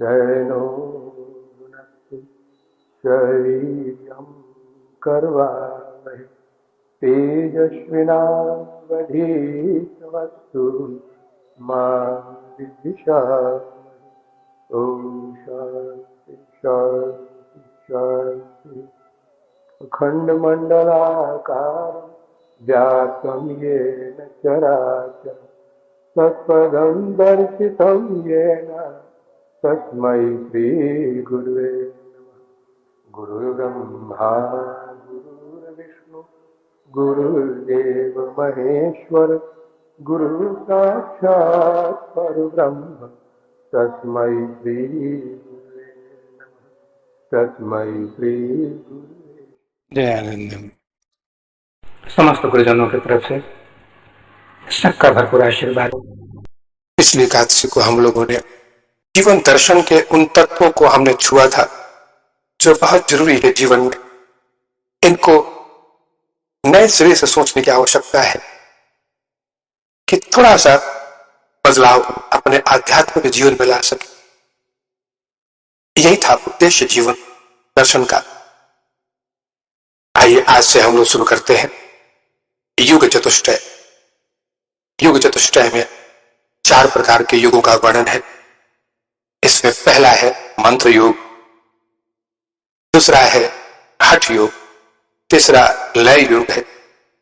शयनो भुनक्तु शरीरं कर्वावहै तेजस्विनावधीतमस्तु मा विद्विषावहै। ॐ शान्ति शान्ति शान्ति। अखण्डमण्डलाकारं व्याप्तं येन चराचरं तत्पदं दर्शितं येन तस्मै श्रीगुरुवे नमः। गुरुर्ब्रह्मा गुरुर्विष्णु गुरुर्देव महेश्वर गुरुसाक्षात् परब्रह्म तस्मै श्रीगुरुवे नमः। तस्मै श्रीगुरुवे। दयानंद। समस्त गुरुजनों की तरफ से सबका भरपूर आशीर्वाद। पिछली एकादशी को हम लोगों ने जीवन दर्शन के उन तत्वों को हमने छुआ था जो बहुत जरूरी है जीवन में। इनको नए सिरे से सोचने की आवश्यकता है कि थोड़ा सा बदलाव अपने आध्यात्मिक जीवन में ला सके। यही था उद्देश्य जीवन दर्शन का। आइए आज से हम लोग शुरू करते हैं युग चतुष्टय। युग चतुष्टय में 4 प्रकार के युगों का वर्णन है। इसमें पहला है मंत्र योग, दूसरा है हठ योग, तीसरा लय योग है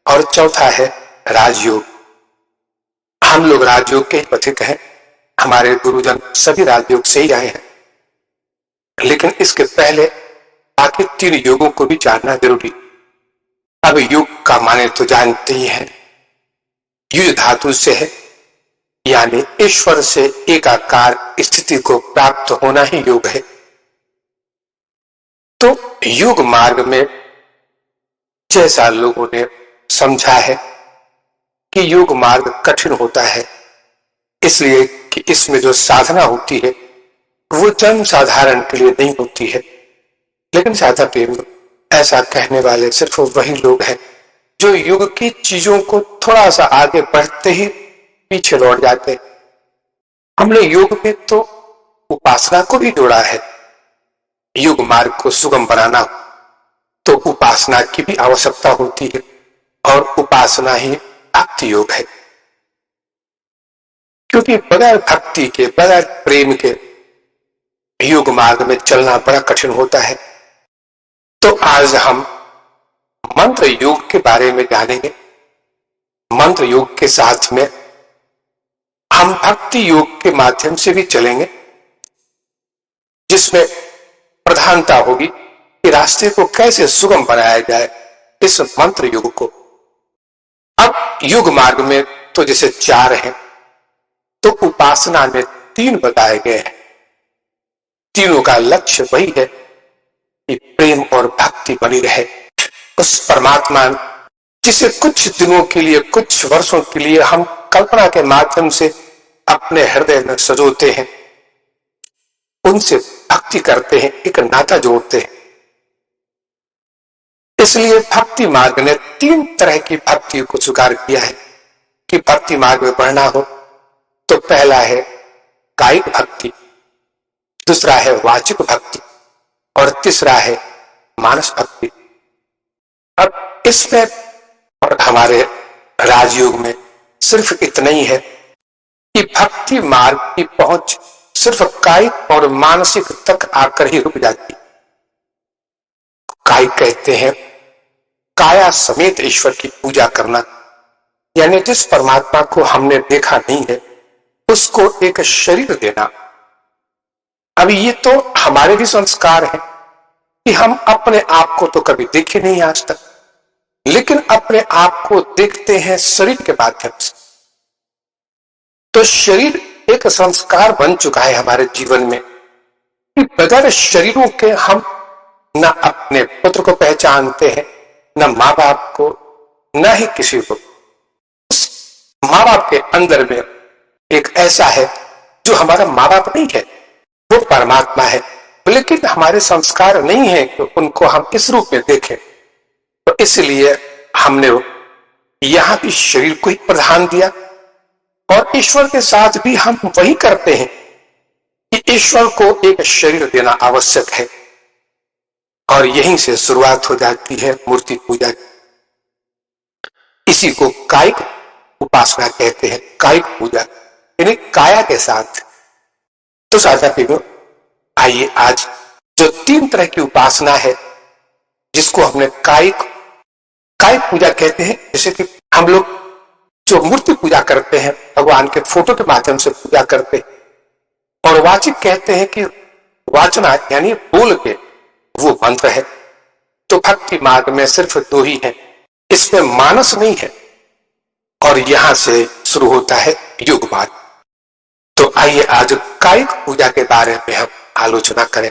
और चौथा है राजयोग। हम लोग राजयोग के पथिक हैं। हमारे गुरुजन सभी राजयोग से ही आए हैं, लेकिन इसके पहले बाकी 3 योगों को भी जानना जरूरी। अब युग का माने तो जानते ही हैं, युज धातु से है, यानी ईश्वर से एकाकार स्थिति को प्राप्त होना ही योग है। तो योग मार्ग में जैसा लोगों ने समझा है कि योग मार्ग कठिन होता है, इसलिए कि इसमें जो साधना होती है वो जन साधारण के लिए नहीं होती है। लेकिन साधा प्रेम ऐसा कहने वाले सिर्फ वही लोग हैं जो युग की चीजों को थोड़ा सा आगे बढ़ते ही पीछे लौट जाते हैं। हमने योग में तो उपासना को भी जोड़ा है। योग मार्ग को सुगम बनाना तो उपासना की भी आवश्यकता होती है, और उपासना ही भक्ति योग है। क्योंकि बगैर भक्ति के, बगैर प्रेम के योग मार्ग में चलना बड़ा कठिन होता है। तो आज हम मंत्र योग के बारे में जानेंगे। मंत्र योग के साथ में हम भक्ति योग के माध्यम से भी चलेंगे, जिसमें प्रधानता होगी कि रास्ते को कैसे सुगम बनाया जाए इस मंत्र योग को। अब योग मार्ग में तो जैसे 4 हैं, तो उपासना में 3 बताए गए हैं। तीनों का लक्ष्य वही है कि प्रेम और भक्ति बनी रहे। उस परमात्मा जिसे कुछ दिनों के लिए, कुछ वर्षों के लिए हम कल्पना के माध्यम से अपने हृदय में सजोते हैं, उनसे भक्ति करते हैं, एक नाता जोड़ते हैं। इसलिए भक्ति मार्ग ने 3 तरह की भक्ति को स्वीकार किया है कि भक्ति मार्ग में बढ़ना हो तो पहला है कायिक भक्ति, दूसरा है वाचिक भक्ति और तीसरा है मानस भक्ति। अब इसमें और हमारे राजयोग में सिर्फ इतना ही है कि भक्ति मार्ग की पहुंच सिर्फ कायिक और मानसिक तक आकर ही रुक जाती। कायिक कहते हैं काया समेत ईश्वर की पूजा करना, यानी जिस परमात्मा को हमने देखा नहीं है उसको एक शरीर देना। अब ये तो हमारे भी संस्कार हैं कि हम अपने आप को तो कभी देखे नहीं आज तक, लेकिन अपने आप को देखते हैं शरीर के माध्यम से। तो शरीर एक संस्कार बन चुका है हमारे जीवन में कि बगैर शरीरों के हम न अपने पुत्र को पहचानते हैं, न माँ बाप को, न ही किसी को। उस माँ बाप के अंदर में एक ऐसा है जो हमारा माँ बाप नहीं है, वो परमात्मा है, लेकिन हमारे संस्कार नहीं है कि उनको हम इस रूप में देखें। तो इसलिए हमने यहां भी शरीर को ही प्रधान दिया, और ईश्वर के साथ भी हम वही करते हैं कि ईश्वर को एक शरीर देना आवश्यक है, और यहीं से शुरुआत हो जाती है मूर्ति पूजा की। इसी को कायिक उपासना कहते हैं, कायिक पूजा, यानी काया के साथ। तो साधा प्रेमियों, आइए आज जो 3 तरह की उपासना है, जिसको हमने कायिक पूजा कहते हैं, जैसे कि हम लोग जो मूर्ति पूजा करते हैं, भगवान के फोटो के माध्यम से पूजा करते हैं, और वाचिक कहते हैं कि वाचना यानी बोल के वो मंत्र है। तो भक्ति मार्ग में सिर्फ 2 ही है, इसमें मानस नहीं है, और यहां से शुरू होता है योग मार्ग। तो आइए आज कायिक पूजा के बारे में हम आलोचना करें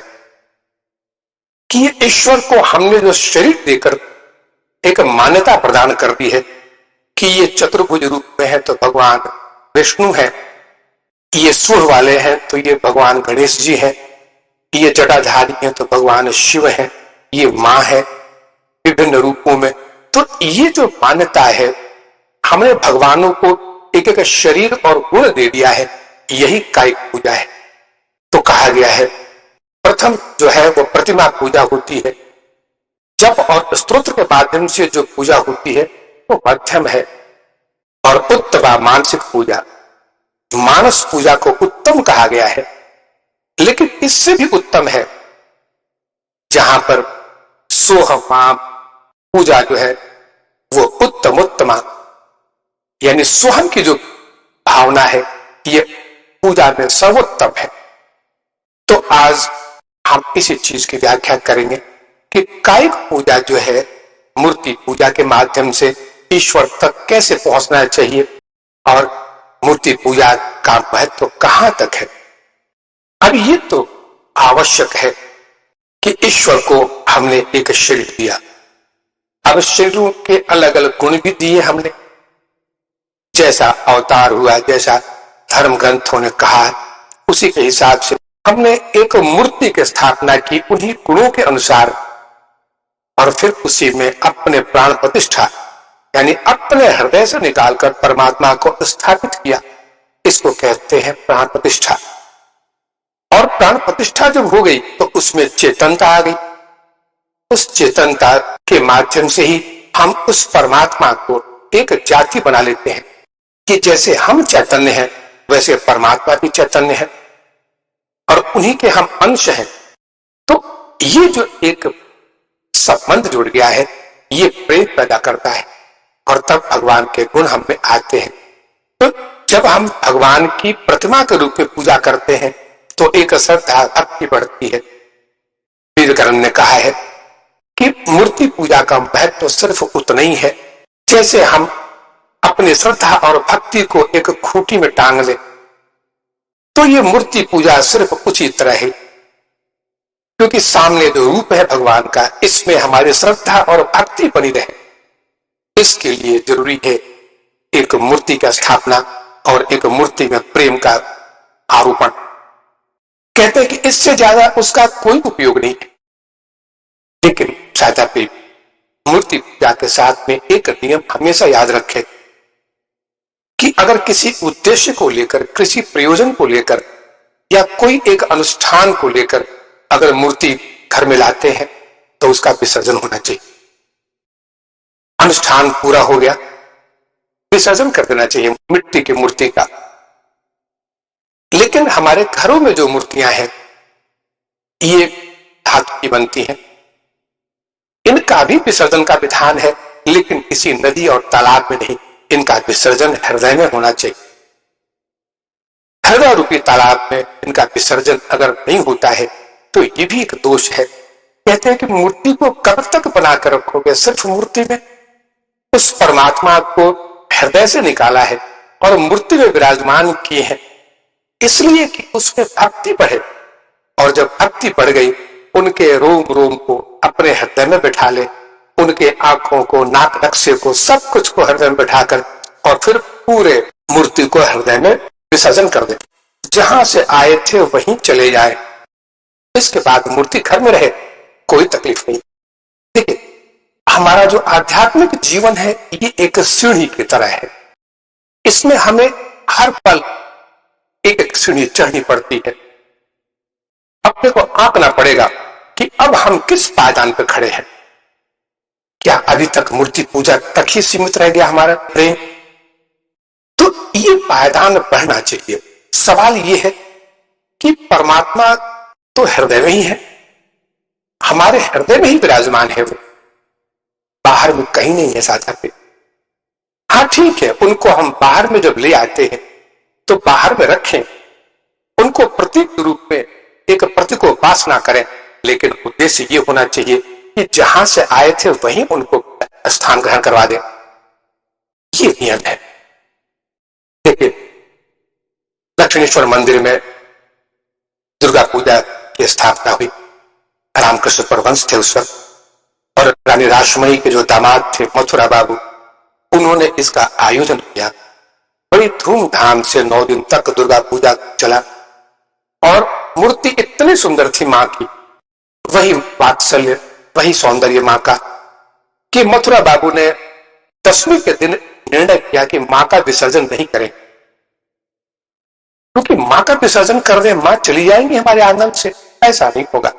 कि ये ईश्वर को हमने जो शरीर देकर एक मान्यता प्रदान कर दी है कि ये चतुर्भुज रूप में है तो भगवान विष्णु है, ये सूंड वाले हैं तो ये भगवान गणेश जी हैं, ये जटाधारी हैं तो भगवान शिव हैं, ये मां है विभिन्न रूपों में। तो ये जो मान्यता है, हमने भगवानों को एक एक शरीर और गुण दे दिया है, यही कायिक पूजा है। तो कहा गया है प्रथम जो है वो प्रतिमा पूजा होती है, जप और स्तोत्र के माध्यम से जो पूजा होती है वो मध्यम है, और उत्तम मानसिक पूजा, मानस पूजा को उत्तम कहा गया है। लेकिन इससे भी उत्तम है जहां पर सोहम पूजा जो है वो उत्तमा, यानी सोहम की जो भावना है ये पूजा में सर्वोत्तम है। तो आज हम इसी चीज की व्याख्या करेंगे कि कायिक पूजा जो है मूर्ति पूजा के माध्यम से ईश्वर तक कैसे पहुंचना चाहिए, और मूर्ति पूजा का महत्व कहां तक है। अब ये तो आवश्यक है कि ईश्वर को हमने एक शरीर दिया, अब शरीरों के अलग अलग गुण भी दिए हमने, जैसा अवतार हुआ, जैसा धर्म ग्रंथों ने कहा, उसी के हिसाब से हमने एक मूर्ति की स्थापना की उन्हीं गुणों के अनुसार, और फिर उसी में अपने प्राण प्रतिष्ठा यानी अपने हृदय से निकालकर परमात्मा को स्थापित किया। इसको कहते हैं प्राण प्रतिष्ठा। और प्राण प्रतिष्ठा जब हो गई तो उसमें चेतनता आ गई। उस चेतनता के माध्यम से ही हम उस परमात्मा को एक जाति बना लेते हैं कि जैसे हम चैतन्य हैं वैसे परमात्मा भी चैतन्य है, और उन्हीं के हम अंश हैं। तो ये जो एक संबंध जुड़ गया है, ये प्रेम पैदा करता है, और तब भगवान के गुण हम में आते हैं। तो जब हम भगवान की प्रतिमा के रूप में पूजा करते हैं तो एक श्रद्धा भक्ति बढ़ती है। वीरकरण ने कहा है कि मूर्ति पूजा का महत्व तो सिर्फ उतना ही है जैसे हम अपनी श्रद्धा और भक्ति को एक खूंटी में टांग ले। तो ये मूर्ति पूजा सिर्फ उसी तरह है, क्योंकि सामने जो रूप है भगवान का, इसमें हमारी श्रद्धा और भक्ति बनी रहे। इसके लिए जरूरी है एक मूर्ति का स्थापना और एक मूर्ति में प्रेम का आरोपण। कहते हैं कि इससे ज्यादा उसका कोई उपयोग नहीं है। लेकिन साधा प्रेम, मूर्ति पूजा के साथ में एक नियम हमेशा याद रखें कि अगर किसी उद्देश्य को लेकर, किसी प्रयोजन को लेकर या कोई एक अनुष्ठान को लेकर अगर मूर्ति घर में लाते हैं तो उसका विसर्जन होना चाहिए। अनुष्ठान पूरा हो गया, विसर्जन कर देना चाहिए मिट्टी की मूर्ति का। लेकिन हमारे घरों में जो मूर्तियां हैं ये धातु की बनती हैं, इनका भी विसर्जन का विधान है, लेकिन किसी नदी और तालाब में नहीं, इनका विसर्जन हृदय में होना चाहिए। हृदय रूपी तालाब में इनका विसर्जन अगर नहीं होता है तो ये भी एक दोष है। कहते हैं कि मूर्ति को कब तक बनाकर रखोगे, सिर्फ मूर्ति में उस परमात्मा को हृदय से निकाला है और मूर्ति में विराजमान किए हैं, इसलिए कि उसमें भक्ति बढ़े। और जब भक्ति बढ़ गई, उनके रोम रोम को अपने हृदय में बैठा ले, उनके आंखों को, नाक नक्शे को, सब कुछ को हृदय में बैठाकर और फिर पूरे मूर्ति को हृदय में विसर्जन कर दे। जहां से आए थे वहीं चले जाए, इसके बाद मूर्ति घर में रहे, कोई तकलीफ नहीं। देखिए, हमारा जो आध्यात्मिक जीवन है ये एक सीढ़ी की तरह है। इसमें हमें हर पल एक एक सीढ़ी चढ़नी पड़ती है। अपने को आंकना पड़ेगा कि अब हम किस पायदान पर खड़े हैं। क्या अभी तक मूर्ति पूजा तक ही सीमित रह गया हमारा प्रेम? तो ये पायदान बढ़ना चाहिए। सवाल ये है कि परमात्मा तो हृदय में ही है, हमारे हृदय में ही विराजमान है, वो बाहर में कहीं नहीं है साधा पे। हाँ ठीक है, उनको हम बाहर में जब ले आते हैं तो बाहर में रखें, उनको प्रतीक रूप में एक प्रतीक को उपास ना करें, लेकिन उद्देश्य ये होना चाहिए कि जहां से आए थे वहीं उनको स्थान ग्रहण करवा दें। ये नियम है। देखिए, दक्षिणेश्वर मंदिर में दुर्गा पूजा की स्थापना हुई। रामकृष्ण परमहंस थे उस वक्त, और रानी रासमणी के जो दामाद थे मथुरा बाबू, उन्होंने इसका आयोजन किया। बड़ी धूमधाम से 9 दिन तक दुर्गा पूजा चला, और मूर्ति इतनी सुंदर थी मां की, वही वात्सल्य, वही सौंदर्य मां का, कि मथुरा बाबू ने 10वीं के दिन निर्णय किया कि मां का विसर्जन नहीं करें, क्योंकि मां का विसर्जन कर दे मां चली जाएंगी हमारे आंगन से, ऐसा नहीं होगा।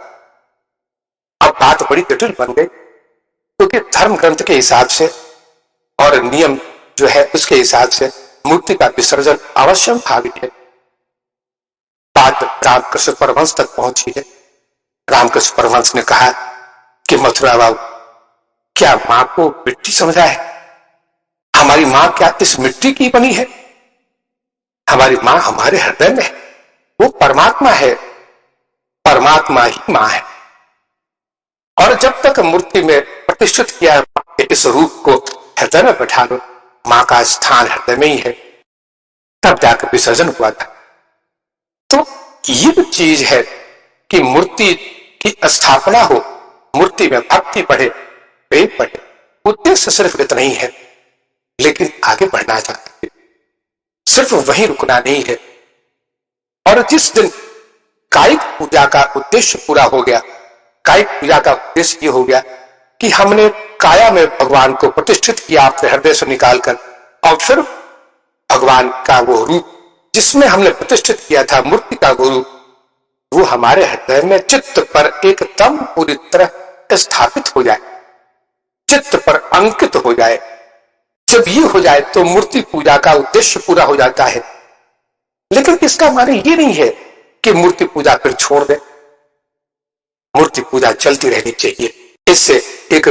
अब बात बड़ी जटिल बन गई, क्योंकि धर्म ग्रंथ के हिसाब से और नियम जो है उसके हिसाब से मूर्ति का विसर्जन अवश्य भाविक है। बात रामकृष्ण परमहंस तक पहुंची है। रामकृष्ण परमहंस ने कहा कि मथुरा बाबू, क्या मां को मिट्टी समझा है? हमारी मां क्या इस मिट्टी की बनी है? हमारी मां हमारे हृदय में है, वो परमात्मा है, परमात्मा ही मां है। और जब तक मूर्ति में प्रतिष्ठित किया है इस रूप को हृदय में बैठा लो, मां का स्थान हृदय में ही है, तब जाकर विसर्जन हुआ था। तो ये भी चीज है कि मूर्ति की स्थापना हो, मूर्ति में भक्ति बढ़े, प्रेम बढ़े, उद्देश्य सिर्फ इतना ही है, लेकिन आगे बढ़ना चाहते, सिर्फ वहीं रुकना नहीं है। और जिस दिन कायिक पूजा का उद्देश्य पूरा हो गया, कायिक पूजा का उद्देश्य ये हो गया कि हमने काया में भगवान को प्रतिष्ठित किया अपने हृदय से निकालकर, और फिर भगवान का वो रूप जिसमें हमने प्रतिष्ठित किया था मूर्ति का वो रूप, वो हमारे हृदय में चित्त पर एकदम पूरी तरह स्थापित हो जाए, चित्त पर अंकित हो जाए। जब ये हो जाए तो मूर्ति पूजा का उद्देश्य पूरा हो जाता है। लेकिन इसका माने ये नहीं है कि मूर्ति पूजा फिर छोड़ दे, मूर्ति पूजा चलती रहनी चाहिए। इससे एक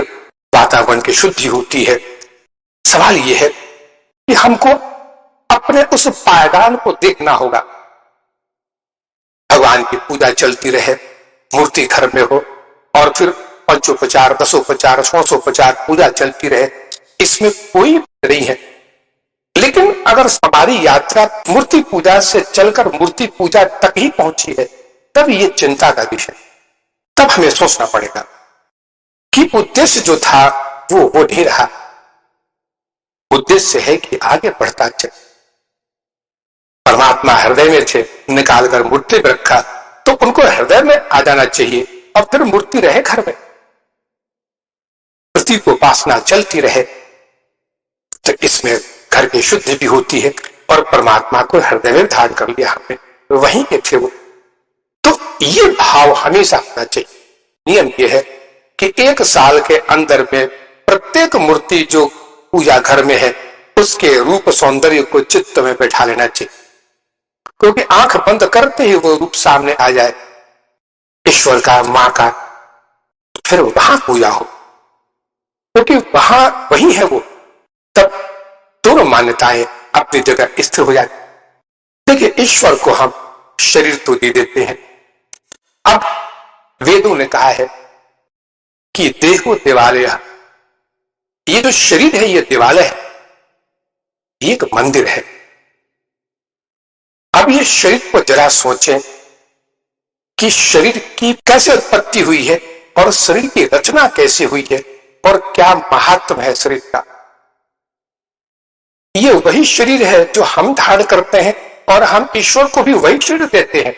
वातावरण की शुद्धि होती है। सवाल यह है कि हमको अपने उस पायदान को देखना होगा। भगवान की पूजा चलती रहे, मूर्ति घर में हो, और फिर पंचोपचार, दसोपचार, षोडशोपचार पूजा चलती रहे, इसमें कोई नहीं है। लेकिन अगर हमारी यात्रा मूर्ति पूजा से चलकर मूर्ति पूजा तक ही पहुंची है, तब ये चिंता का विषय, तब हमें सोचना पड़ेगा कि उद्देश्य जो था वो नहीं रहा। उद्देश्य है कि आगे बढ़ता चले। परमात्मा हृदय में थे, निकालकर मूर्ति में रखा, तो उनको हृदय में आ जाना चाहिए, और फिर मूर्ति रहे घर में, प्रतीक को उपासना चलती रहे, तो इसमें घर की शुद्धि भी होती है, और परमात्मा को हृदय में धारण कर लिया हमने, वहीं के थे वो। तो ये भाव हमेशा होना चाहिए। नियम ये है कि 1 साल के अंदर में प्रत्येक मूर्ति जो पूजा घर में है उसके रूप सौंदर्य को चित्त में बैठा लेना चाहिए, क्योंकि आंख बंद करते ही वो रूप सामने आ जाए, ईश्वर का, मां का, फिर वहां पूजा हो, क्योंकि वहां वही है वो, तब दोनों मान्यताएं अपनी जगह स्थिर हो जाती। देखिए, ईश्वर को हम शरीर तो दे देते हैं। अब वेदों ने कहा है कि देहो देवालय, ये जो शरीर है ये देवालय है, ये एक मंदिर है। अब ये शरीर को जरा सोचें कि शरीर की कैसे उत्पत्ति हुई है, और शरीर की रचना कैसे हुई है, और क्या महात्म है शरीर का। ये वही शरीर है जो हम धारण करते हैं, और हम ईश्वर को भी वही शरीर देते हैं।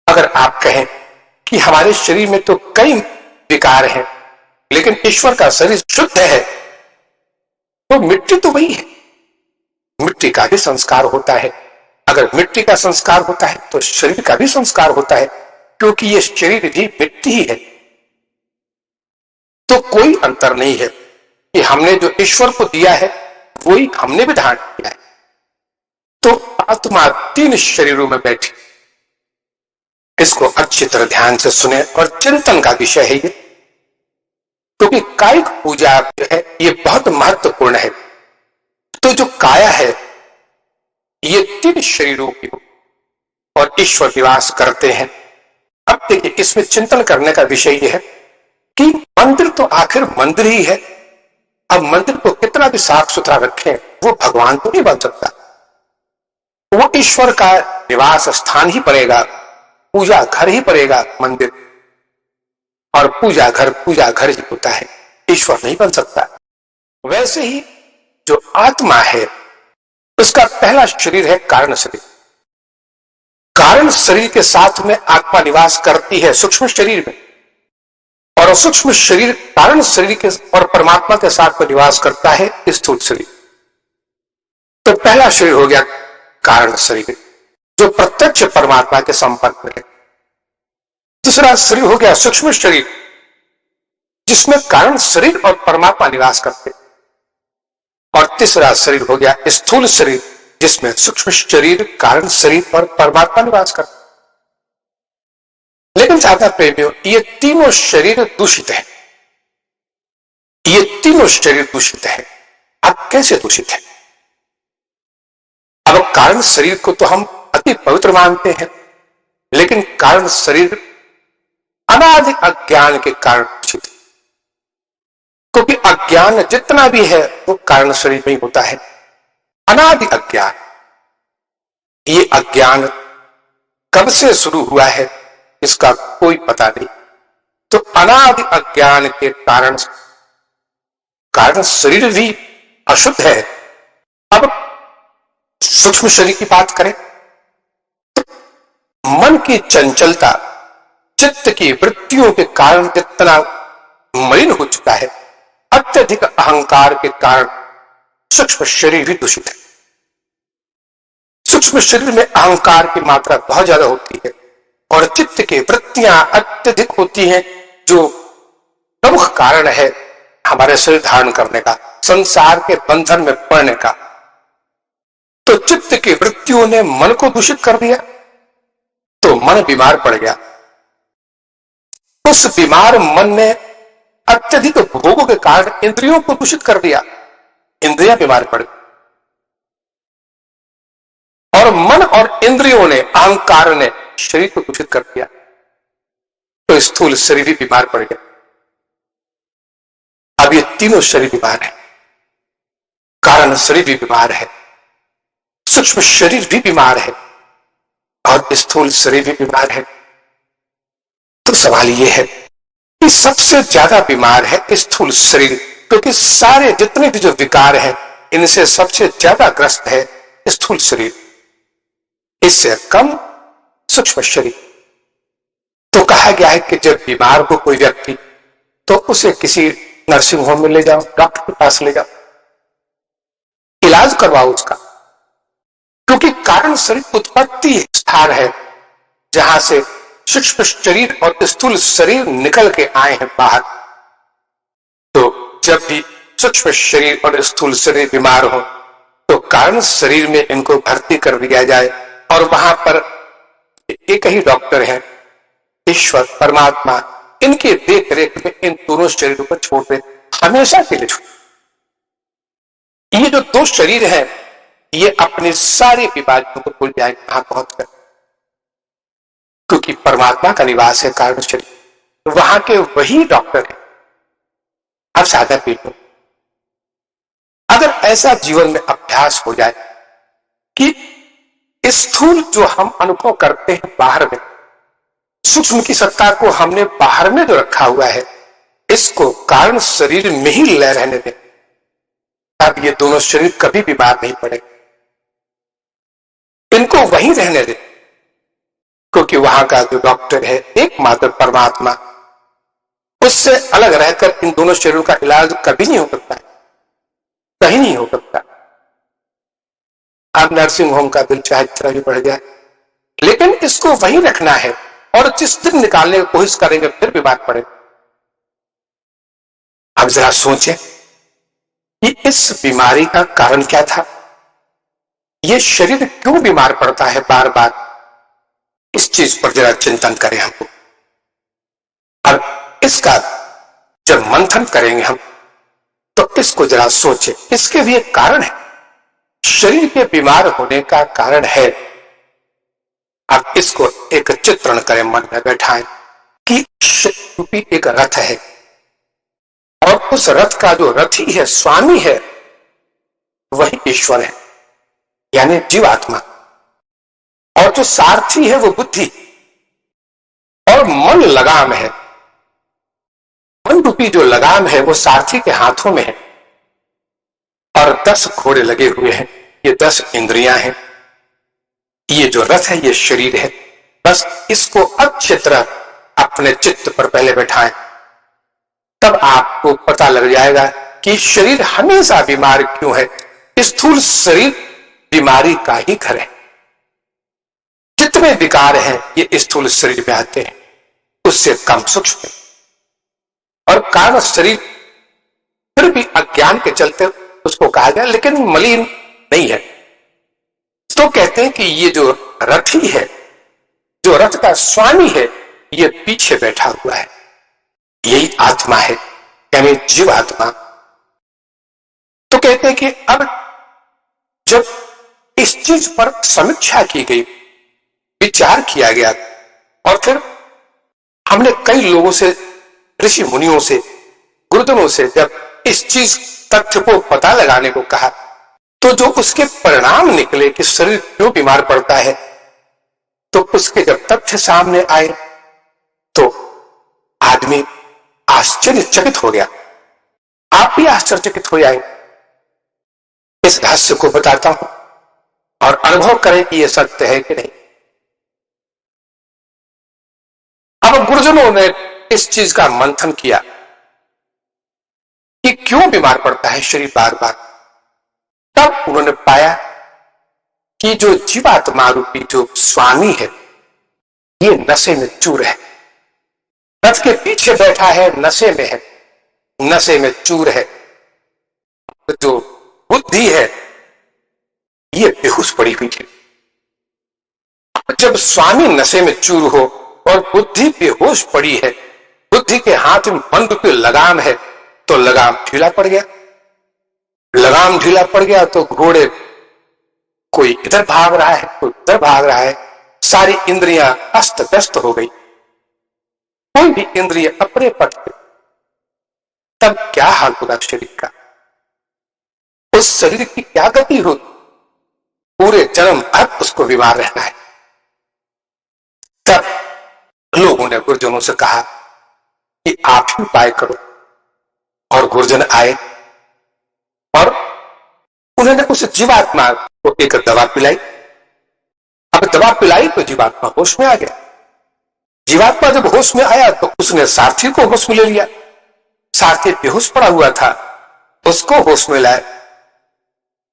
अगर आप कहें कि हमारे शरीर में तो कई विकार हैं, लेकिन ईश्वर का शरीर शुद्ध है, तो मिट्टी तो वही है, मिट्टी का भी संस्कार होता है। अगर मिट्टी का संस्कार होता है तो शरीर का भी संस्कार होता है, क्योंकि ये शरीर भी मिट्टी ही है। तो कोई अंतर नहीं है कि हमने जो ईश्वर को दिया है वही हमने भी धारण किया है। तो आत्मा 3 शरीरों में बैठी, इसको अच्छी तरह ध्यान से सुने और चिंतन का विषय है ये, क्योंकि कायिक पूजा जो है ये बहुत महत्वपूर्ण है। तो जो काया है ये 3 शरीरों की और ईश्वर निवास करते हैं। अब देखिए, इसमें चिंतन करने का विषय यह है कि मंदिर तो आखिर मंदिर ही है। अब मंदिर को कितना भी साफ सुथरा रखें, वो भगवान तो नहीं बन सकता, वो ईश्वर का निवास स्थान ही पड़ेगा, पूजा घर ही पड़ेगा मंदिर, और पूजा घर ही होता है, ईश्वर नहीं बन सकता। वैसे ही जो आत्मा है उसका पहला शरीर है कारण शरीर। कारण शरीर के साथ में आत्मा निवास करती है सूक्ष्म शरीर में, और सूक्ष्म शरीर कारण शरीर के और परमात्मा के साथ में निवास करता है स्थूल शरीर। तो पहला शरीर हो गया कारण शरीर, जो प्रत्यक्ष परमात्मा के संपर्क में है। दूसरा शरीर हो गया सूक्ष्म शरीर, जिसमें कारण शरीर और परमात्मा निवास करते हैं। और तीसरा शरीर हो गया स्थूल शरीर, जिसमें सूक्ष्म शरीर, कारण शरीर और परमात्मा निवास करते हैं। लेकिन ज्यादा प्रेमियों, ये तीनों शरीर दूषित है, ये तीनों शरीर दूषित है। अब कैसे दूषित है? अब कारण शरीर को तो हम अति पवित्र मानते हैं, लेकिन कारण शरीर अनादि अज्ञान के कारण दूषित है, क्योंकि अज्ञान जितना भी है वो कारण शरीर में ही होता है। अनादि अज्ञान, ये अज्ञान कब से शुरू हुआ है इसका कोई पता नहीं। तो अनादि अज्ञान के कारण कारण शरीर भी अशुद्ध है। अब सूक्ष्म शरीर की बात करें तो मन की चंचलता, चित्त की वृत्तियों के कारण जितना मलिन हो चुका है, अत्यधिक अहंकार के कारण सूक्ष्म शरीर भी दूषित है। सूक्ष्म शरीर में अहंकार की मात्रा बहुत ज्यादा होती है और चित्त की वृत्तियां अत्यधिक होती हैं, जो प्रमुख कारण है हमारे शरीर धारण करने का, संसार के बंधन में पड़ने का। तो चित्त की वृत्तियों ने मन को दूषित कर दिया, तो मन बीमार पड़ गया। उस बीमार मन ने अत्यधिक भोगों के कारण इंद्रियों को दूषित कर दिया, इंद्रियां बीमार पड़ गई। और मन और इंद्रियों ने, अहंकार ने शरीर को दूषित कर दिया, तो स्थूल शरीर भी बीमार पड़ गया। अब ये तीनों शरीर बीमार है, कारण शरीर भी बीमार है, सूक्ष्म शरीर भी बीमार है और स्थूल शरीर भी बीमार है। तो सवाल यह है कि सबसे ज्यादा बीमार है स्थूल शरीर, क्योंकि सारे जितने भी जो विकार हैं इनसे सबसे ज्यादा ग्रस्त है स्थूल शरीर, इससे कम सूक्ष्म शरीर। तो कहा गया है कि जब बीमार हो कोई व्यक्ति तो उसे किसी नर्सिंग होम में ले जाओ, डॉक्टर के पास ले जाओ, इलाज करवाओ उसका, क्योंकि कारण शरीर उत्पत्ति स्थान है जहां से सूक्ष्म शरीर और स्थूल शरीर निकल के आए हैं बाहर। तो जब भी सूक्ष्म शरीर और स्थूल शरीर बीमार हो तो कारण शरीर में इनको भर्ती कर दिया जाए, और वहां पर एक ही डॉक्टर है, ईश्वर परमात्मा, इनके देख रेख में इन दोनों शरीरों को छोड़ दे, हमेशा के लिए छोड़। ये जो 2 शरीर हैं ये अपनी सारी बीमारियों को भूल जाए वहां पहुंचकर, क्योंकि परमात्मा का निवास है कारण शरीर, वहां के वही डॉक्टर है। अब सादा पीठ लो, अगर ऐसा जीवन में अभ्यास हो जाए कि स्थूल जो हम अनुभव करते हैं बाहर में, सूक्ष्म की सत्ता को हमने बाहर में जो रखा हुआ है, इसको कारण शरीर में ही लय रहने दें, तब ये दोनों शरीर कभी बीमार नहीं पड़े। इनको वहीं रहने दे, क्योंकि वहां का जो डॉक्टर है एकमात्र परमात्मा, उससे अलग रहकर इन दोनों शरीरों का इलाज कभी नहीं हो सकता है, कहीं नहीं हो सकता। अब नर्सिंग होम का बिल चाहे जितना भी बढ़ जाए, लेकिन इसको वहीं रखना है, और जिस दिन निकालने की कोशिश करेंगे फिर बीमार पड़े। अब जरा सोचें कि इस बीमारी का कारण क्या था, ये शरीर क्यों बीमार पड़ता है बार बार, इस चीज पर जरा चिंतन करें हमको। और इसका जब मंथन करेंगे हम, तो इसको जरा सोचें, इसके भी एक कारण है, शरीर के बीमार होने का कारण है। अब इसको एक चित्रण करें, मन में बैठाएं कि शरीर रूपी एक रथ है, और उस रथ का जो रथी है, स्वामी है, वही ईश्वर है, यानी जीवात्मा। और जो सारथी है वो बुद्धि, और मन लगाम है। मन रूपी जो लगाम है वो सारथी के हाथों में है, और 10 घोड़े लगे हुए हैं, ये 10 इंद्रियां हैं। ये जो रथ है ये शरीर है। बस इसको अच्छी तरह अपने चित्त पर पहले बैठाएं, तब आपको पता लग जाएगा कि शरीर हमेशा बीमार क्यों है। स्थूल शरीर बीमारी का ही घर है। जितने विकार हैं ये स्थूल शरीर में आते हैं, उससे कम सूक्ष्म है। और कारण शरीर फिर भी अज्ञान के चलते उसको कहा गया, लेकिन मलिन नहीं है। तो कहते हैं कि ये जो रथी है, जो रथ का स्वामी है, ये पीछे बैठा हुआ है, यही आत्मा है, यानी जीवात्मा। तो कहते हैं कि अब जब इस चीज पर समीक्षा की गई, विचार किया गया, और फिर हमने कई लोगों से, ऋषि मुनियों से, गुरुजनों से जब इस चीज तथ्य को पता लगाने को कहा, तो जो उसके परिणाम निकले कि शरीर क्यों बीमार पड़ता है, तो उसके जब तथ्य सामने आए तो आदमी आश्चर्यचकित हो गया। आप भी आश्चर्यचकित हो जाएंगे। इस रहस्य को बताता हूं और अनुभव करें कि यह सत्य है कि नहीं। अब गुरुजनों ने इस चीज का मंथन किया कि क्यों बीमार पड़ता है शरीर बार बार। तब उन्होंने पाया कि जो जीवात्मा रूपी जो स्वामी है, ये नशे में चूर है। रथ के पीछे बैठा है, नशे में है, नशे में चूर है। जो बुद्धि है ये बेहोश पड़ी हुई है। जब स्वामी नशे में चूर हो और बुद्धि बेहोश पड़ी है, बुद्धि के हाथ में मन रूपी लगाम है, तो लगाम ढीला पड़ गया। लगाम ढीला पड़ गया तो घोड़े कोई इधर भाग रहा है, कोई उधर भाग रहा है, सारी इंद्रियां अस्त व्यस्त हो गई, कोई भी इंद्रिय अपने पट पे। तब क्या हाल होगा शरीर का, उस शरीर की क्या गति होगी। पूरे जन्म भर उसको बीमार रहना है। तब लोगों ने गुरुजनों से कहा कि आप ही उपाय करो, और गुरुजन आए और उन्होंने उस जीवात्मा को एक दवा पिलाई। अब दवा पिलाई तो जीवात्मा होश में आ गया। जीवात्मा जब होश में आया तो उसने सारथी को होश में ले लिया। सारथी बेहोश पड़ा हुआ था, उसको होश में लाया।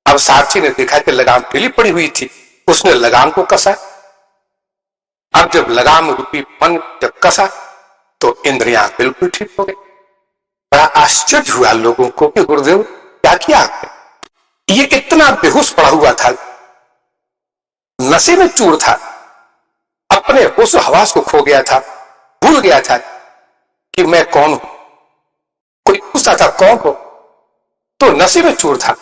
अब सारथी ने देखा कि लगाम ढीली पड़ी हुई थी, उसने लगाम को कसा। अब जब लगाम रूपी मन जब कसा तो इंद्रियां बिल्कुल ठीक हो गई। बड़ा आश्चर्य हुआ लोगों को कि गुरुदेव क्या किया आपने। ये इतना बेहोश पड़ा हुआ था, नशे में चूर था, अपने होश हवास को खो गया था, भूल गया था कि मैं कौन हूं। कोई पूछता था कौन हो, तो नशे में चूर था।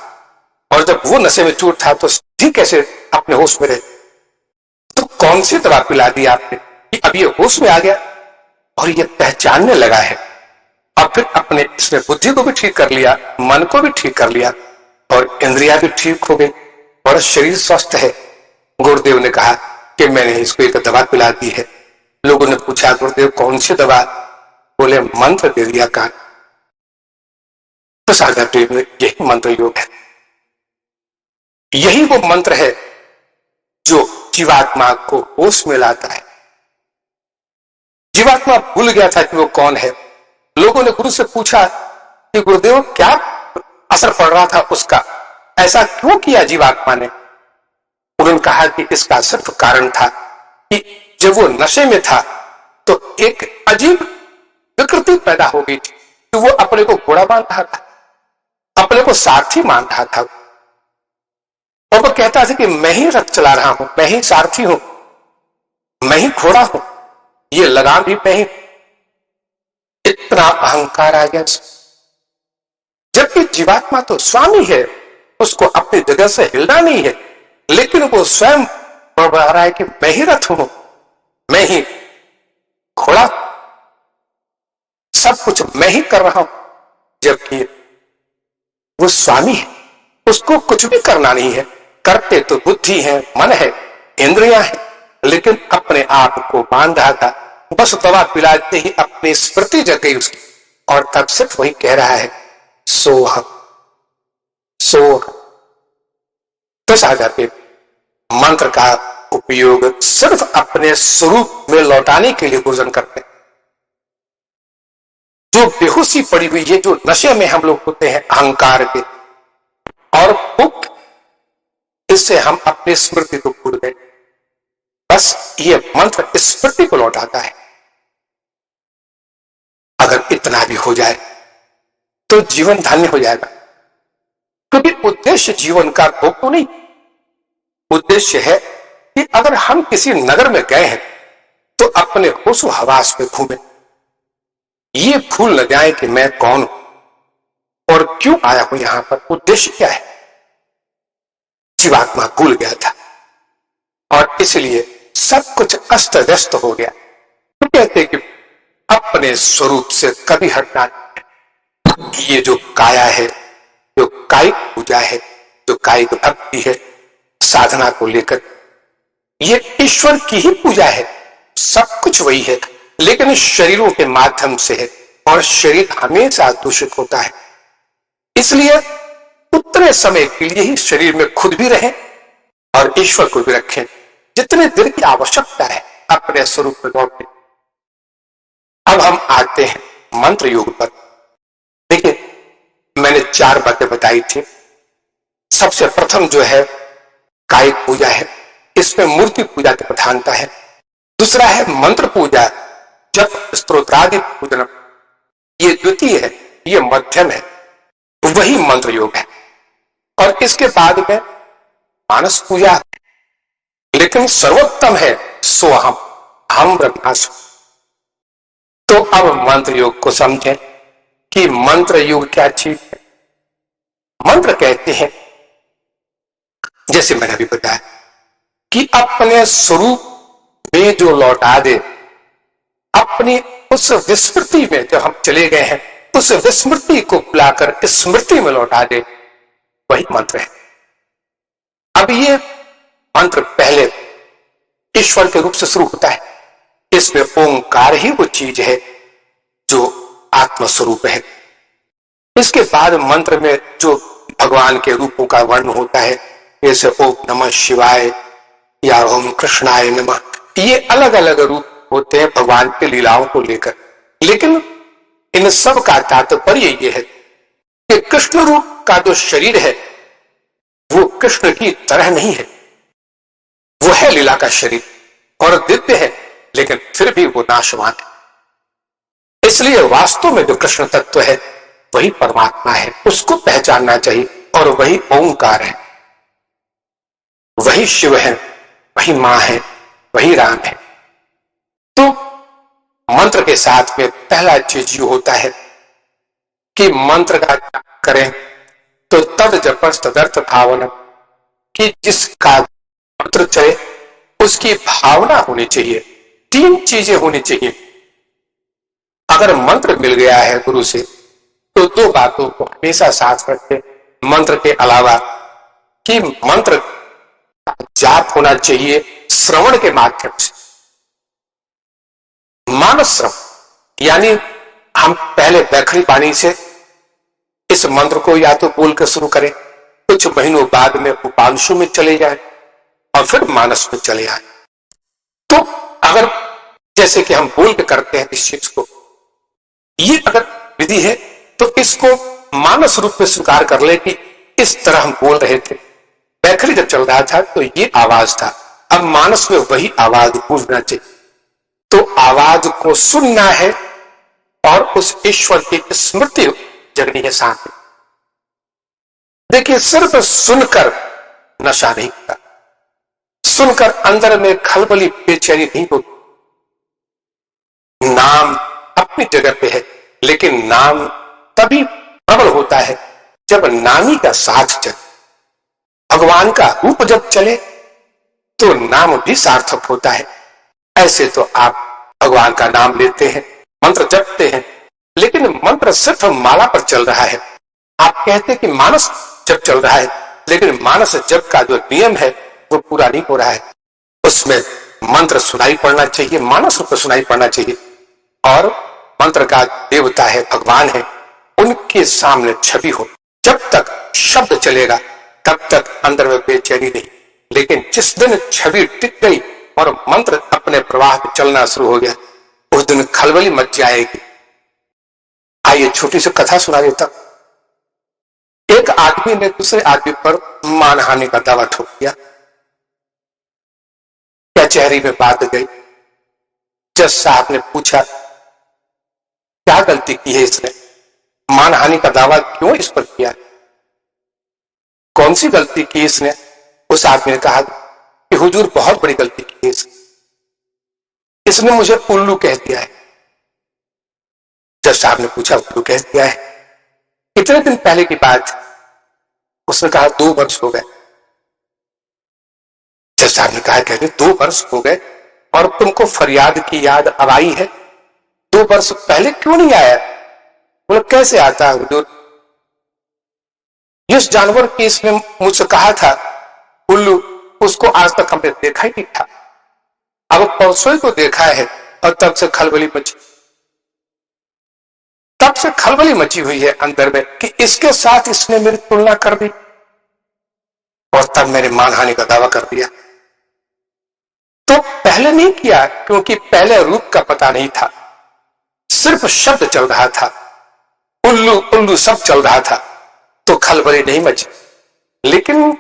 और जब वो नशे में चूर था तो ठीक कैसे अपने होश में रहे। तो कौन सी दवा पिला दी आपने कि अब ये होश में आ गया और ये पहचानने लगा है। अब फिर अपने इसने बुद्धि को भी ठीक कर लिया, मन को भी ठीक कर लिया, और इंद्रियां भी ठीक हो गई, और शरीर स्वस्थ है। गुरुदेव ने कहा कि मैंने इसको एक दवा पिला दी है। लोगों ने पूछा गुरुदेव कौन सी दवा, बोले मंत्र दे दिया का। तो सागर देव ने यही मंत्र योग है, यही वो मंत्र है जो जीवात्मा को होश में लाता है। जीवात्मा भूल गया था कि वो कौन है। लोगों ने गुरु से पूछा कि गुरुदेव क्या असर पड़ रहा था उसका, ऐसा क्यों किया जीवात्मा ने। उन्होंने कहा कि इसका सिर्फ कारण था कि जब वो नशे में था तो एक अजीब विकृति पैदा हो गई थी कि वो अपने को घोड़ा मान रहा था, अपने को सारथी मान रहा था, और वो कहता था कि मैं ही रथ चला रहा हूं, मैं ही सारथी हूं, मैं ही घोड़ा हूं, ये लगाम भी मैं ही। इतना अहंकार आ गया। जबकि जीवात्मा तो स्वामी है, उसको अपनी जगह से हिलना नहीं है, लेकिन वो स्वयं बड़ा रहा है कि मैं ही रथ हूं, मैं ही घोड़ा, सब कुछ मैं ही कर रहा हूं। जबकि वो स्वामी है, उसको कुछ भी करना नहीं है। करते तो बुद्धि है, मन है, इंद्रियां हैं, लेकिन अपने आप को मान रहा था। बस दवा पिलाते ही अपनी स्मृति जग गई उसकी, और तब सिर्फ वही कह रहा है सोह सोह। तो सागर के मंत्र का उपयोग सिर्फ अपने स्वरूप में लौटाने के लिए गुरुजन करते हैं। जो बेहोशी पड़ी हुई है, जो नशे में हम लोग होते हैं अहंकार के और भूख, इससे हम अपनी स्मृति को भूल गए। बस ये मंत्र स्मृति को लौटाता है। अगर इतना भी हो जाए तो जीवन धन्य हो जाएगा, क्योंकि उद्देश्य जीवन का भोग तो नहीं। उद्देश्य है कि अगर हम किसी नगर में गए हैं तो अपने होशो हवास में घूमें, ये भूल न जाए कि मैं कौन हूं और क्यों आया हूं यहां पर, उद्देश्य क्या है। जीवात्मा भूल गया था और इसलिए सब कुछ अस्त व्यस्त हो गया। तो कहते कि अपने स्वरूप से कभी हटना नहीं। ये जो काया है, जो कायिक पूजा है, जो कायिक भक्ति है साधना को लेकर, ये ईश्वर की ही पूजा है। सब कुछ वही है, लेकिन शरीरों के माध्यम से है, और शरीर हमेशा दूषित होता है। इसलिए उतने समय के लिए ही शरीर में खुद भी रहें और ईश्वर को भी रखें, जितने देर की आवश्यकता है अपने स्वरूप में लौटने। अब हम आते हैं मंत्र योग पर। देखिए, मैंने 4 बातें बताई थी। सबसे प्रथम जो है कायिक पूजा है, इसमें मूर्ति पूजा की प्रधानता है। दूसरा है मंत्र पूजा, जप स्तोत्रादि पूजन, ये द्वितीय है, ये मध्यम है, वही मंत्र योग है। और इसके बाद में मानस पूजा, लेकिन सर्वोत्तम है सोहम, हम ब्रह्मास्मि। तो अब मंत्र योग को समझें कि मंत्र योग क्या चीज है। मंत्र कहते हैं, जैसे मैंने अभी बताया, कि अपने स्वरूप में जो लौटा दे, अपनी उस विस्मृति में जो हम चले गए हैं, उस विस्मृति को बुलाकर स्मृति में लौटा दे, वही मंत्र है। अब ये मंत्र पहले ईश्वर के रूप से शुरू होता है। इसमें ओंकार ही वो चीज है जो आत्म स्वरूप है। इसके बाद मंत्र में जो भगवान के रूपों का वर्ण होता है, जैसे ओम नमः शिवाय या ओम कृष्णाय नमः, ये अलग अलग रूप होते हैं भगवान के लीलाओं को लेकर। लेकिन इन सब का तात्पर्य ये है कि कृष्ण रूप का जो शरीर है वो कृष्ण की तरह नहीं है, वो है लीला का शरीर और दिव्य है, लेकिन फिर भी वो नाशवान है। इसलिए वास्तव में जो कृष्ण तत्व है वही परमात्मा है, उसको पहचानना चाहिए, और वही ओंकार है, वही शिव है, वही मां है, वही राम है। तो मंत्र के साथ में पहला चीज ये होता है कि मंत्र का करें तो तद जपस तदर्थ भावना, कि जिसका मंत्र चले उसकी भावना होनी चाहिए। 3 चीजें होनी चाहिए। अगर मंत्र मिल गया है गुरु से तो 2 बातों को हमेशा साथ रखें मंत्र के अलावा, कि मंत्र जाप होना चाहिए श्रवण के माध्यम से, मानस श्रवण, यानी हम पहले बैखरी पानी से इस मंत्र को या तो बोल कर शुरू करें, कुछ महीनों बाद में उपांशु में चले जाएं, और फिर मानस में चले आए। तो अगर जैसे कि हम बोल के करते हैं इस चीज को, ये अगर विधि है तो इसको मानस रूप में स्वीकार कर ले कि इस तरह हम बोल रहे थे। बैखरी जब चल रहा था तो ये आवाज था, अब मानस में वही आवाज गूंजना चाहिए। तो आवाज को सुनना है और उस ईश्वर की स्मृति जगनी है साथ में। देखिए, सिर्फ सुनकर नशा नहीं होता, सुनकर अंदर में खलबली बेचैनी नहीं होती। नाम अपनी जगह पे है, लेकिन नाम तभी प्रबल होता है जब नामी का साथ चले। भगवान का रूप जब चले तो नाम भी सार्थक होता है। ऐसे तो आप भगवान का नाम लेते हैं, मंत्र जपते हैं, लेकिन मंत्र सिर्फ माला पर चल रहा है। आप कहते हैं कि मानस जप चल रहा है, लेकिन मानस जप का जो नियम है वो पूरा नहीं हो रहा है। उसमें मंत्र सुनाई पड़ना चाहिए, मानस रूप में सुनाई पड़ना चाहिए। और मंत्र का देवता है, भगवान है, उनके सामने छवि हो। जब तक शब्द चलेगा तब तक अंदर में बेचैनी नहीं, लेकिन जिस दिन छवि टिक गई और मंत्र अपने प्रवाह में चलना शुरू हो गया, उस दिन खलबली मच जाएगी। आइए छोटी सी कथा सुना देता। एक आदमी ने दूसरे आदमी पर मानहानि का दावा ठोक दिया। कचहरी में बात गई। जज साहब ने पूछा, क्या गलती की है इसने, मानहानि का दावा क्यों इस पर किया, कौन सी गलती की इसने? उस आदमी ने कहा कि हुजूर बहुत बड़ी गलती की है इसने मुझे उल्लू कह दिया है। जज साहब ने पूछा, उल्लू कह दिया है, कितने दिन पहले की बात? उसने कहा 2 वर्ष हो गए। जज साहब ने कहा, कहते 2 वर्ष हो गए और तुमको फरियाद की याद अब आई है? 2 वर्ष पहले क्यों नहीं आया? बोले, कैसे आता है हुजूर, जिस जानवर की इसने मुझसे कहा था उल्लू, उसको आज तक हमने देखा ही नहीं था। अब परसों को देखा है और तब से खलबली मची, तब से खलबली मची हुई है अंदर में कि इसके साथ इसने मेरी तुलना कर दी और तब मैंने मानहानि का दावा कर दिया। तो पहले नहीं किया क्योंकि पहले रूप का पता नहीं था, सिर्फ शब्द चल रहा था, उल्लू उल्लू सब चल रहा था, तो खलबली नहीं मची। लेकिन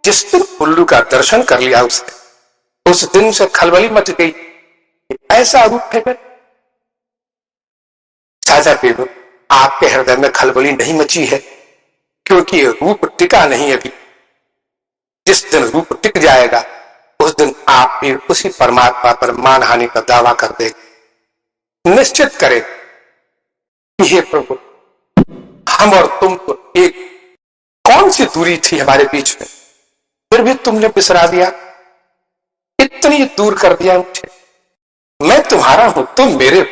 जिस दिन उल्लू का दर्शन कर लिया उसने, उस दिन से खलबली मच गई। ऐसा रूप है। साझा पीड़ो, आपके हृदय में खलबली नहीं मची है क्योंकि रूप टिका नहीं अभी। जिस दिन रूप टिक जाएगा उस दिन आप भी उसी परमात्मा पर मानहानि का दावा कर देंगे। निश्चित करें कि हे प्रभु, हम और तुम तो एक, कौन सी दूरी थी हमारे बीच में, फिर भी तुमने बिसरा दिया, इतनी दूर कर दिया मुझे। मैं तुम्हारा हूं, तुम मेरे हो,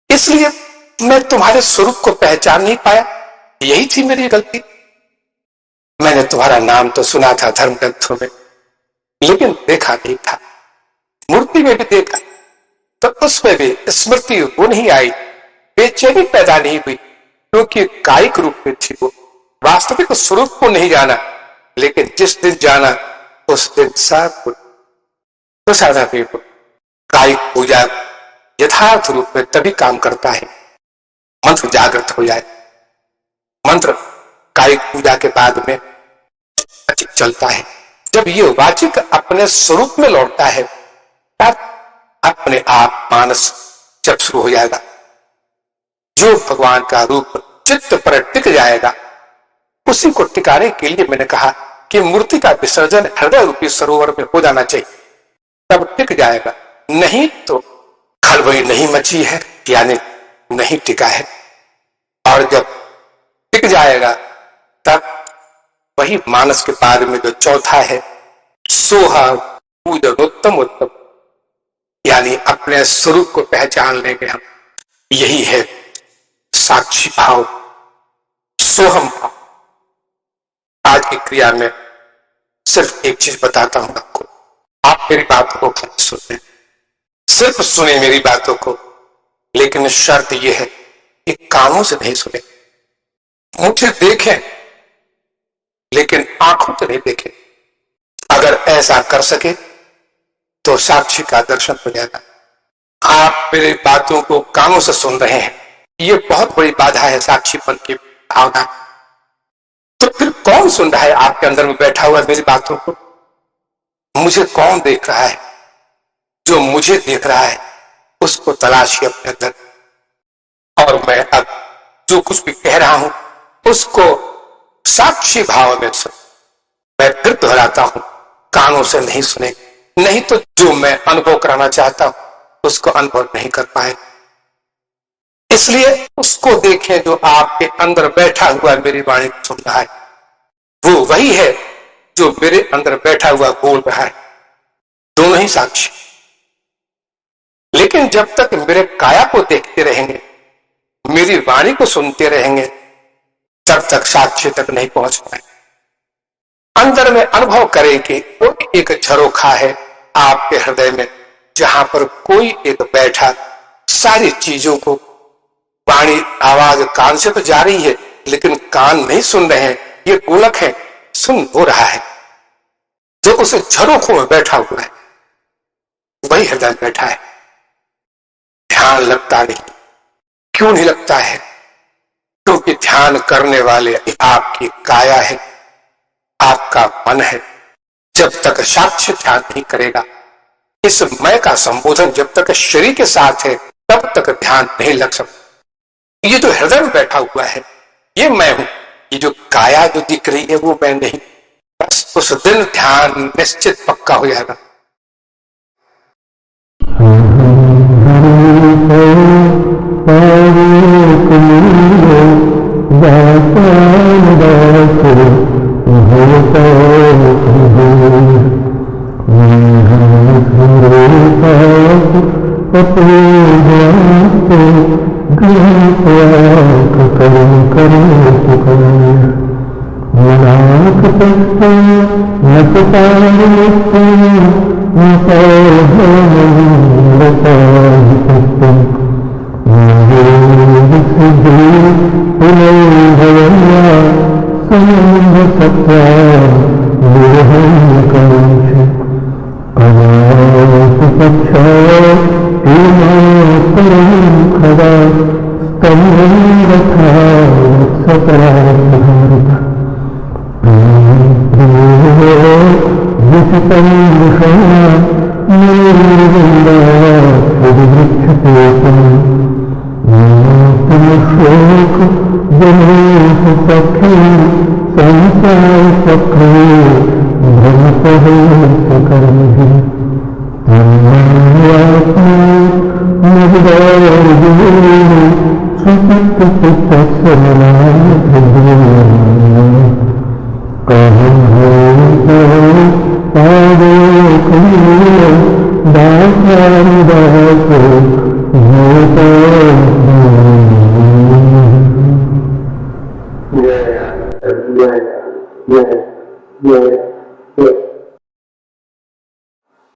इसलिए मैं तुम्हारे स्वरूप को पहचान नहीं पाया। यही थी मेरी गलती। मैंने तुम्हारा नाम तो सुना था धर्म ग्रंथों में, लेकिन देखा नहीं था। मूर्ति में भी देखा तो उसमें भी स्मृति वो नहीं आई, बेचैनी पैदा नहीं हुई क्योंकि कायिक रूप में थी वो, वास्तविक स्वरूप को नहीं जाना। लेकिन जिस दिन जाना उस दिन सब कुछ। तो साधा पीड़ो, कायिक पूजा यथार्थ रूप में तभी काम करता है मंत्र जागृत हो जाए। मंत्र कायिक पूजा के बाद में वाचिक चलता है। जब ये वाचिक अपने स्वरूप में लौटता है तब अपने आप मानस जब शुरू हो जाएगा। जो भगवान का रूप चित्त पर टिक जाएगा, उसी को टिकाने के लिए मैंने कहा कि मूर्ति का विसर्जन हृदय रूपी सरोवर में हो जाना चाहिए, तब टिक जाएगा। नहीं तो खलबली नहीं मची है यानी नहीं टिका है। और जब टिक जाएगा तब वही मानस के बाद में जो चौथा है, सोहा पूजनोत्तम उत्तम, यानी अपने स्वरूप को पहचान लेंगे हम। यही है साक्षी भाव, सोहम भाव। आज की क्रिया में सिर्फ एक चीज बताता हूं आपको, आप मेरी बातों को खाली सुने, सिर्फ सुने मेरी बातों को, लेकिन शर्त यह है कि कानों से नहीं सुने। मुझे देखें लेकिन आंखों से नहीं देखें। अगर ऐसा कर सके तो साक्षी का दर्शन हो जाएगा। आप मेरी बातों को कानों से सुन रहे हैं, ये बहुत बड़ी बाधा है साक्षीपन की भावना। तो फिर कौन सुन रहा है आपके अंदर में बैठा हुआ मेरी बातों को? मुझे कौन देख रहा है? जो मुझे देख रहा है उसको तलाशिए अपने अंदर, और मैं अब जो कुछ भी कह रहा हूं उसको साक्षी भाव में सुन। मैं फिर दोहराता हूं, कानों से नहीं सुने, नहीं तो जो मैं अनुभव कराना चाहता हूं उसको अनुभव नहीं कर पाए। इसलिए उसको देखें जो आपके अंदर बैठा हुआ मेरी वाणी को सुन रहा है, वो वही है जो मेरे अंदर बैठा हुआ बोल रहा है, दोनों ही साक्षी। लेकिन जब तक मेरे काया को देखते रहेंगे, मेरी वाणी को सुनते रहेंगे, तब तक साक्षी तक नहीं पहुंच पाए। अंदर में अनुभव करें कि कोई एक झरोखा है आपके हृदय में, जहां पर कोई एक बैठा सारी चीजों को, वाणी आवाज कान से तो जा रही है लेकिन कान नहीं सुन रहे हैं, ये गोलक है, सुन हो रहा है, जो उस झरोखों में बैठा हुआ है वही हृदय में बैठा है। ध्यान लगता नहीं। क्यों नहीं लगता है? क्योंकि ध्यान करने वाले आपकी काया है, आपका मन है। जब तक साक्ष्य ध्यान नहीं करेगा, इस मैं का संबोधन जब तक शरीर के साथ है तब तक ध्यान नहीं लग सकता। ये जो हृदय में बैठा हुआ है ये मैं हूं, ये जो काया जो दिख रही है वो मैं नहीं। बस उस दिन ध्यान निश्चित पक्का हो जाएगा।